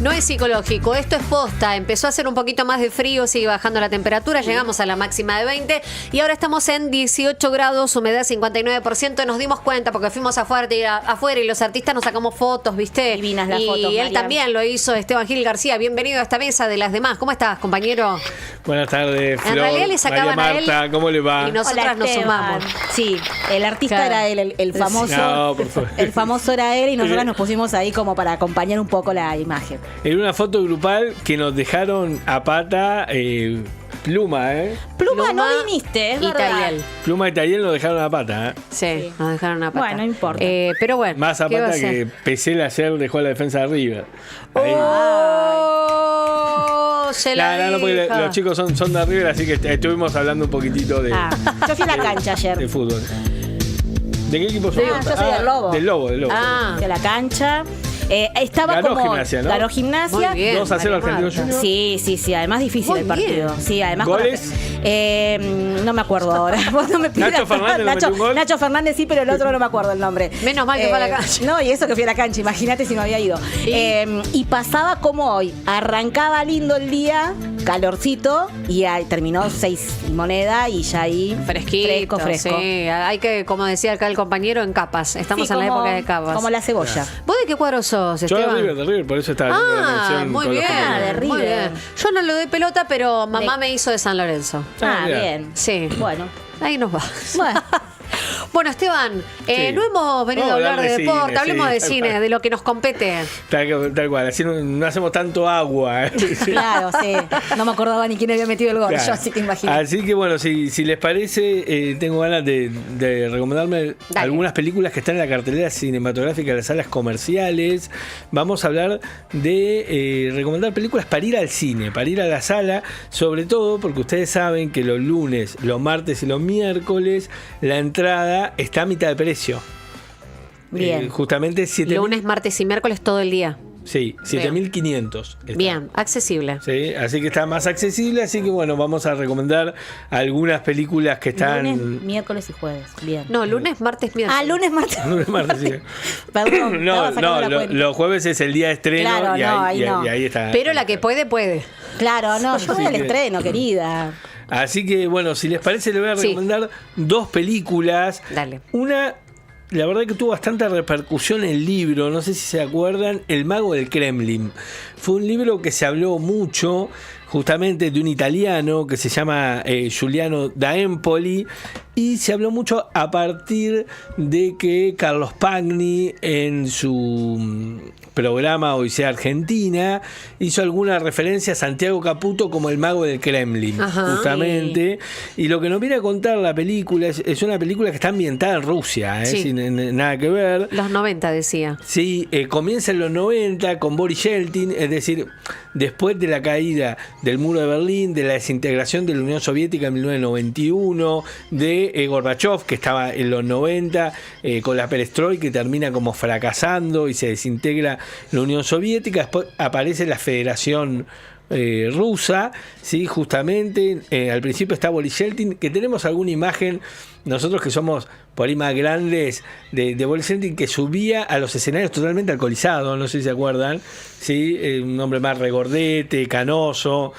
No es psicológico, esto es posta. Empezó a hacer un poquito más de frío, sigue bajando la temperatura, llegamos a la máxima de 20 y ahora estamos en 18 grados, humedad 59%. Nos dimos cuenta porque fuimos afuera y los artistas nos sacamos fotos, ¿viste? Divinas las y fotos, él Marian. también lo hizo, Esteban Gil García. Bienvenido a esta mesa de las demás. ¿Cómo estás, compañero? Buenas tardes, Flor. En realidad le sacaban María a él Marta, ¿cómo le va? y nosotras Hola, nos Esteban. sumamos. Sí, el artista Claro. era él, el famoso. No, por favor. El famoso era él y nosotros nos pusimos ahí como para acompañar un poco la imagen. En una foto grupal que nos dejaron a pata Pluma, Pluma, no viniste, es y verdad. Tayel. Pluma y Tayel nos dejaron a pata, Sí, nos dejaron una pata. Bueno, no importa. Pero bueno. Más a ¿qué va pata hacer? que Pesela ayer dejó a la defensa de River. Ahí. ¡Oh! Se la No, porque dijo. los chicos son de River, así que estuvimos hablando un poquitito de, Yo fui a la cancha de ayer. fútbol. ¿De qué equipo sos? Yo soy del Lobo. Del Lobo. Ah, Fui a la cancha. Estaba Ganó como. Gimnasia, ¿no? Ganó Gimnasia. muy bien. 2-0 María Argentino Marta. Juniors. Sí, además difícil Muy el partido. bien. Sí, además ¿Goles? No me acuerdo ahora. Vos no me pidas, Nacho Fernández le metió un gol. Nacho Fernández sí, pero el otro no me acuerdo el nombre. Menos mal que fue a la cancha. No, y eso que fui a la cancha, imagínate si me había ido. Y pasaba como hoy. Arrancaba lindo el día, calorcito, y ahí terminó 6 y moneda y ya ahí fresquito. fresco. Sí, hay que, como decía acá el compañero, en capas. Estamos Sí, en la como- época de capas. Como la cebolla. ¿Vos de qué cuadro sos, Yo Esteban? de River, por eso estaba viendo la Ah, conexión muy con los bien, compañeros. de muy River. bien. Yo no lo doy pelota, pero mamá De- me hizo de San Lorenzo. Ah, mira. Bien. Sí. Bueno. Ahí nos va. Bueno. Bueno, Esteban, Sí. no hemos venido Vamos a hablar de deporte, cine, hablemos sí, de tal cine, cual. de lo que nos compete. Tal cual, así no hacemos tanto agua. Claro, sí. No me acordaba ni quién había metido el gol. Claro. Yo así que imagino. Así que bueno, si les parece, tengo ganas de recomendarme Dale. algunas películas que están en la cartelera cinematográfica de las salas comerciales. Vamos a hablar de recomendar películas para ir al cine, para ir a la sala, sobre todo porque ustedes saben que los lunes, los martes y los miércoles la entrada está a mitad de precio. Bien. Justamente 7.000. Lunes, martes y miércoles todo el día. Sí, 7.500. está. Bien, accesible. Sí, así que está más accesible, así que bueno, vamos a recomendar algunas películas que están... Lunes, miércoles y jueves. Bien. No, lunes, martes, miércoles. Lunes, martes. Lunes, martes, sí. Perdón. No, estaba sacando la cuenta. los jueves es el día de estreno Claro, y, no, ahí, ahí no. y ahí está. Pero la que puede, puede. Claro, no, yo voy Así al que- estreno, querida. Así que bueno, si les parece, les voy a Sí. recomendar dos películas. Dale. Una, la verdad que tuvo bastante repercusión el libro, no sé si se acuerdan, El Mago del Kremlin. Fue un libro que se habló mucho, justamente de un italiano que se llama Giuliano da Empoli, y se habló mucho a partir de que Carlos Pagni en su programa Odisea Argentina hizo alguna referencia a Santiago Caputo como el mago del Kremlin, Ajá. justamente. Y lo que nos viene a contar la película es una película que está ambientada en Rusia, Sí. sin nada que ver. Los 90, decía. Sí, comienza en los 90 con Boris Yeltsin, es decir, después de la caída del muro de Berlín, de la desintegración de la Unión Soviética en 1991, de Gorbachev, que estaba en los 90, con la perestroika, que termina como fracasando y se desintegra la Unión Soviética. Después aparece la Federación rusa, ¿sí? Justamente al principio está Boris Yeltsin, que tenemos alguna imagen nosotros que somos por ahí más grandes de Boris Yeltsin, que subía a los escenarios totalmente alcoholizado, no sé si se acuerdan, ¿sí? Un hombre más regordete, canoso.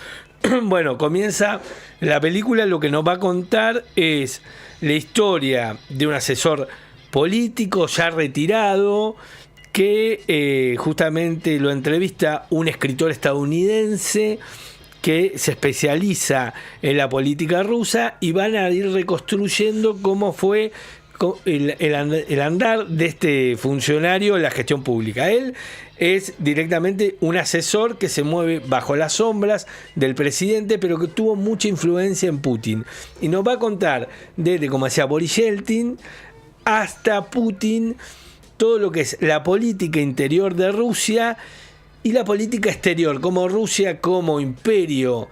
Bueno, comienza la película, lo que nos va a contar es la historia de un asesor político ya retirado, que justamente lo entrevista un escritor estadounidense que se especializa en la política rusa, y van a ir reconstruyendo cómo fue el andar de este funcionario en la gestión pública. Él es directamente un asesor que se mueve bajo las sombras del presidente, pero que tuvo mucha influencia en Putin. Y nos va a contar desde, como decía, Boris Yeltsin hasta Putin, todo lo que es la política interior de Rusia y la política exterior, como Rusia como imperio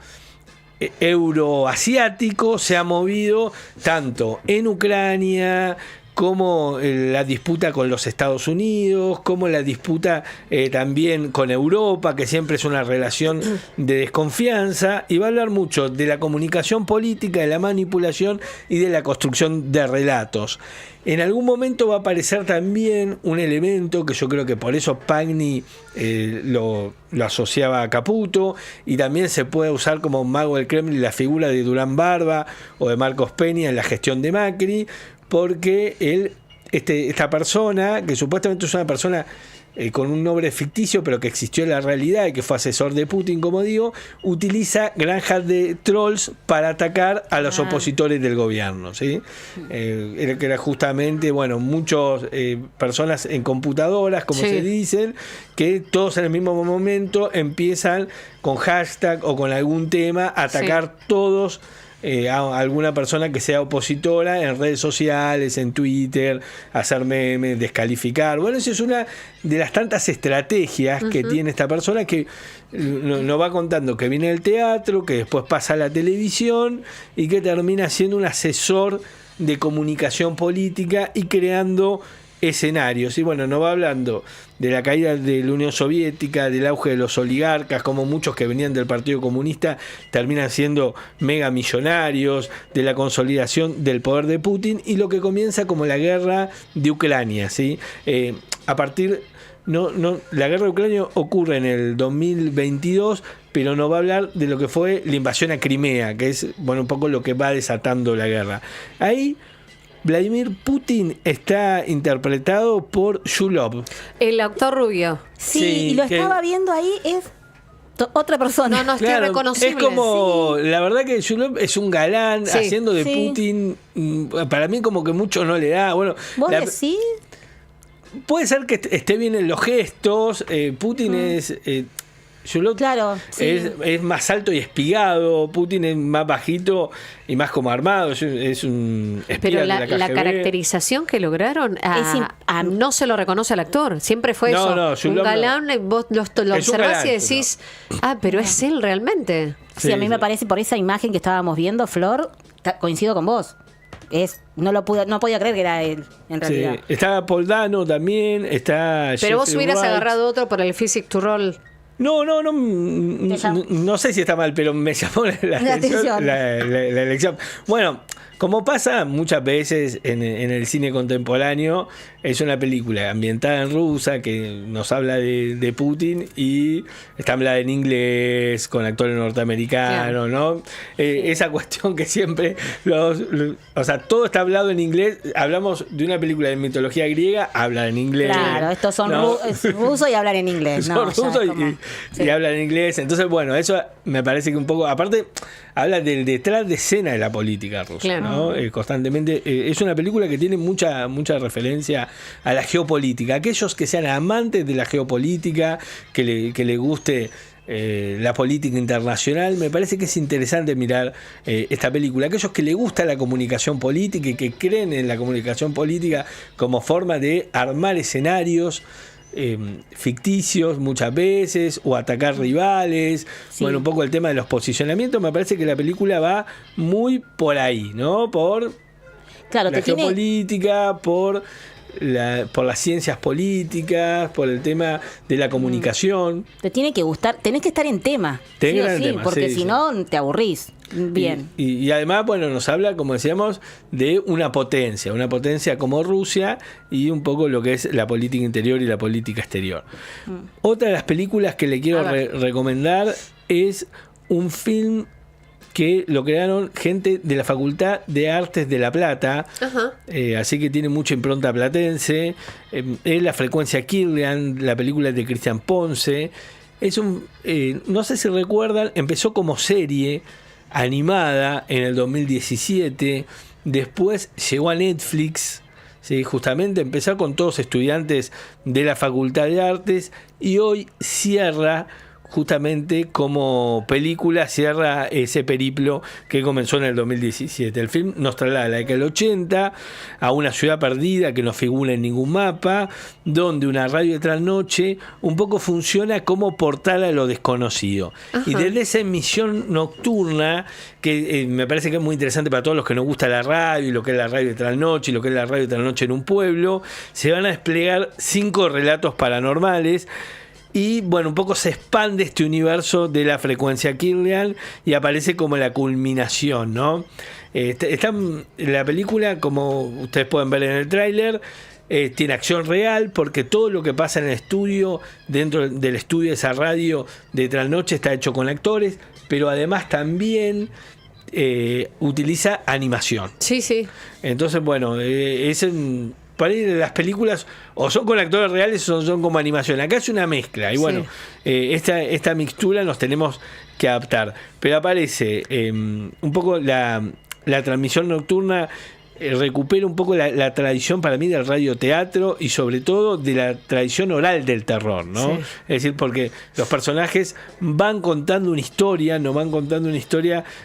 euroasiático se ha movido tanto en Ucrania como la disputa con los Estados Unidos, como la disputa también con Europa, que siempre es una relación de desconfianza, y va a hablar mucho de la comunicación política, de la manipulación y de la construcción de relatos. En algún momento va a aparecer también un elemento que yo creo que por eso Pagni lo asociaba a Caputo, y también se puede usar como mago del Kremlin la figura de Durán Barba o de Marcos Peña en la gestión de Macri, porque esta persona, que supuestamente es una persona con un nombre ficticio, pero que existió en la realidad y que fue asesor de Putin, como digo, utiliza granjas de trolls para atacar a los opositores del gobierno, ¿sí? Que era justamente, bueno, muchas personas en computadoras, como se dicen, que todos en el mismo momento empiezan con hashtag o con algún tema a atacar todos a alguna persona que sea opositora en redes sociales, en Twitter, hacer memes, descalificar. Bueno, esa es una de las tantas estrategias que tiene esta persona, que nos va contando que viene del teatro, que después pasa a la televisión y que termina siendo un asesor de comunicación política y creando escenarios. Y bueno, nos va hablando de la caída de la Unión Soviética, del auge de los oligarcas, como muchos que venían del Partido Comunista terminan siendo mega millonarios, de la consolidación del poder de Putin y lo que comienza como la guerra de Ucrania, ¿sí? A partir la guerra de Ucrania ocurre en el 2022, pero no va a hablar de lo que fue la invasión a Crimea, que es, bueno, un poco lo que va desatando la guerra. Ahí Vladimir Putin está interpretado por Yulov. El actor rubio. Sí, y lo estaba viendo ahí, es otra persona. No, claro, reconocible. Es como, la verdad que Yulov es un galán haciendo de Putin. Para mí como que mucho no le da. Bueno, ¿vos decís? Puede ser que esté bien en los gestos. Putin es... Yulov es más alto y espigado. Putin es más bajito y más como armado. Es un espía. Pero de la KGB. La caracterización que lograron no se lo reconoce al actor. Siempre fue un galán. Vos lo observás y decís, pero es él realmente. Sí, a mí me parece, por esa imagen que estábamos viendo, Flor, coincido con vos. No podía creer que era él, en realidad. Sí. Está Paul Dano también, está Pero vos Jeffrey hubieras Wright. agarrado otro por el Physic to Roll. No sé si está mal, pero me llamó la atención la elección. Bueno, como pasa muchas veces en el cine contemporáneo, es una película ambientada en Rusia que nos habla de Putin y está hablada en inglés, con actores norteamericanos, ¿no? Esa cuestión que siempre o sea, todo está hablado en inglés. Hablamos de una película de mitología griega, hablan en inglés. Claro, estos son rusos y hablan en inglés. Son rusos y hablan en inglés. Entonces, bueno, eso me parece que un poco, aparte, habla del detrás de escena de la política rusa, claro, ¿no? Constantemente. Es una película que tiene mucha referencia a la geopolítica. Aquellos que sean amantes de la geopolítica, que le guste la política internacional, me parece que es interesante mirar esta película. Aquellos que le gusta la comunicación política y que creen en la comunicación política como forma de armar escenarios ficticios muchas veces o atacar rivales, bueno, un poco el tema de los posicionamientos, me parece que la película va muy por ahí, ¿no? Por la geopolítica, por las ciencias políticas, por el tema de la comunicación. Te tiene que gustar, tenés que estar en tema, porque si no te aburrís. Bien. Y además, bueno, nos habla, como decíamos, de una potencia como Rusia y un poco lo que es la política interior y la política exterior. Otra de las películas que le quiero recomendar es un film que lo crearon gente de la Facultad de Artes de La Plata, así que tiene mucha impronta platense. Es La Frecuencia Kirlian, la película de Cristian Ponce. Es no sé si recuerdan, empezó como serie animada en el 2017, después llegó a Netflix, ¿sí? Justamente empezó con todos estudiantes de la Facultad de Artes y hoy cierra justamente como película cierra ese periplo que comenzó en el 2017. El film nos traslada a la década del 80, a una ciudad perdida que no figura en ningún mapa, donde una radio de trasnoche un poco funciona como portal a lo desconocido. Ajá. Y desde esa emisión nocturna, que me parece que es muy interesante para todos los que nos gusta la radio, y lo que es la radio de trasnoche, y lo que es la radio de trasnoche en un pueblo, se van a desplegar 5 relatos paranormales. Y bueno, un poco se expande este universo de la frecuencia Kirlian y aparece como la culminación, ¿no? Está la película, como ustedes pueden ver en el tráiler, tiene acción real porque todo lo que pasa en el estudio, dentro del estudio de esa radio de trasnoche, está hecho con actores, pero además también utiliza animación. Sí, sí. Entonces, bueno, para ir las películas o son con actores reales o son como animación. Acá es una mezcla y bueno, esta mixtura nos tenemos que adaptar. Pero aparece un poco la transmisión nocturna, recupera un poco la tradición para mí del radioteatro y sobre todo de la tradición oral del terror, ¿no? Sí. Es decir, porque los personajes van contando una historia,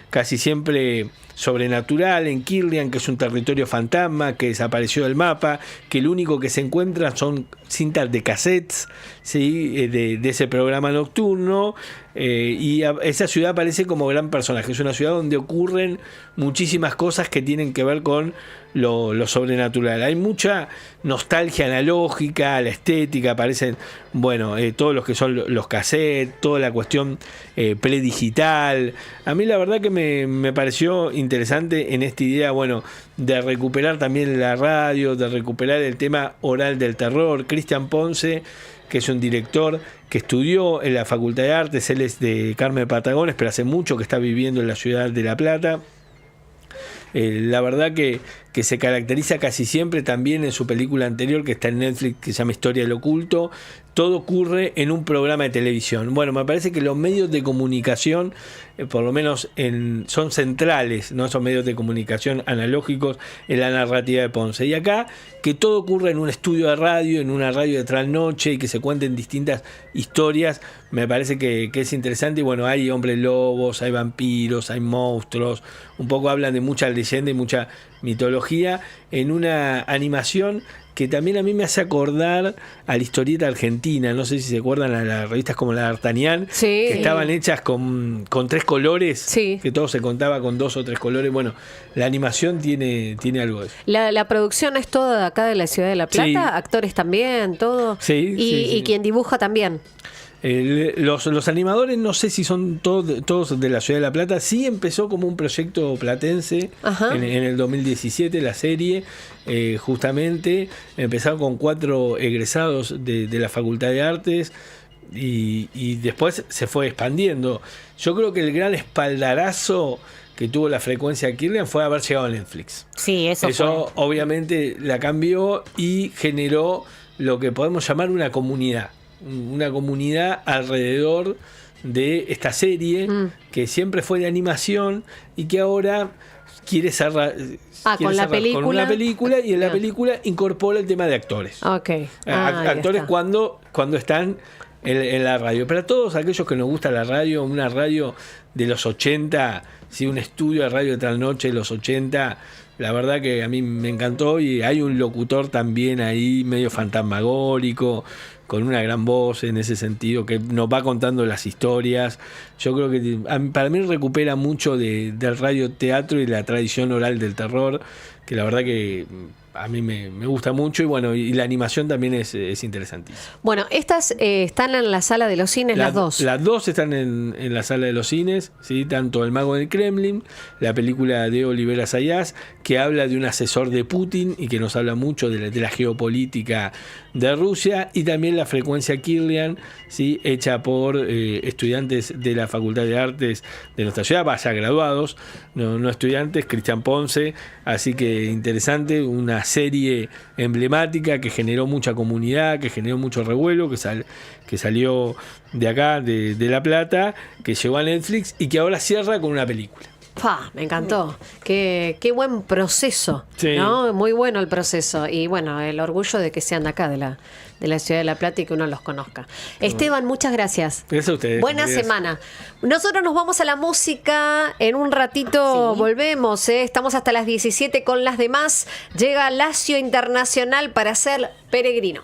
casi siempre sobrenatural en Kirlian, que es un territorio fantasma que desapareció del mapa, que lo único que se encuentra son cintas de cassettes, ¿sí? de ese programa nocturno, y esa ciudad aparece como gran personaje. Es una ciudad donde ocurren muchísimas cosas que tienen que ver con lo sobrenatural. Hay mucha nostalgia analógica, la estética, aparecen, bueno, todos los que son los cassettes, toda la cuestión predigital. A mí la verdad que me pareció interesante en esta idea, bueno, de recuperar también la radio, de recuperar el tema oral del terror. Cristian Ponce, que es un director que estudió en la Facultad de Artes, él es de Carmen de Patagones, pero hace mucho que está viviendo en la ciudad de La Plata. La verdad que se caracteriza casi siempre también en su película anterior que está en Netflix, que se llama Historia del Oculto. Todo ocurre en un programa de televisión. Bueno, me parece que los medios de comunicación, por lo menos son centrales, ¿no? Son medios de comunicación analógicos en la narrativa de Ponce. Y acá, que todo ocurre en un estudio de radio, en una radio de trasnoche, y que se cuenten distintas historias, me parece que es interesante. Y bueno, hay hombres lobos, hay vampiros, hay monstruos, un poco hablan de mucha leyenda y mucha mitología en una animación que también a mí me hace acordar a la historieta argentina. No sé si se acuerdan a las revistas como la D'Artagnan, Sí. que estaban hechas con 3 colores, Sí. que todo se contaba con 2 o 3 colores. Bueno, la animación tiene algo de eso. La producción es toda de acá de la ciudad de La Plata, Sí. actores también, todo. Sí, sí. Y quien dibuja también. Los animadores no sé si son todos de la ciudad de La Plata. Sí empezó como un proyecto platense en el 2017 la serie, justamente empezaron con 4 egresados de la Facultad de Artes y después se fue expandiendo. Yo creo que el gran espaldarazo que tuvo la frecuencia Kirlian fue haber llegado a Netflix. Sí, eso fue. Obviamente la cambió y generó lo que podemos llamar una comunidad alrededor de esta serie que siempre fue de animación y que ahora quiere cerrar con la película. con una película, y en la película incorpora el tema de actores. Ok. Actores cuando están en la radio. Para todos aquellos que nos gusta la radio, una radio de los 80, ¿sí? Un estudio de radio de trasnoche de los 80, la verdad que a mí me encantó, y hay un locutor también ahí medio fantasmagórico, con una gran voz en ese sentido, que nos va contando las historias. Yo creo que para mí recupera mucho del radioteatro y la tradición oral del terror, que la verdad que a mí me gusta mucho, y bueno, y la animación también es interesantísima. Bueno, estas están en la sala de los cines, las dos. Las dos están en la sala de los cines, ¿sí? Tanto El Mago del Kremlin, la película de Oliver Assayas, que habla de un asesor de Putin y que nos habla mucho de la geopolítica de Rusia, y también La frecuencia Kirlian, ¿sí? Hecha por estudiantes de la Facultad de Artes de nuestra ciudad, vaya graduados, no estudiantes, Cristian Ponce. Así que interesante, una serie emblemática que generó mucha comunidad, que generó mucho revuelo, que salió de acá, de La Plata, que llegó a Netflix y que ahora cierra con una película. Me encantó. Qué buen proceso, Sí. ¿no? Muy bueno el proceso. Y bueno, el orgullo de que sean de acá, de la ciudad de La Plata y que uno los conozca. Esteban, muchas gracias. Gracias a ustedes. Buena Gracias. semana. Nosotros nos vamos a la música. En un ratito volvemos. Estamos hasta las 17 con las demás. Llega Lazio Internacional para ser peregrino.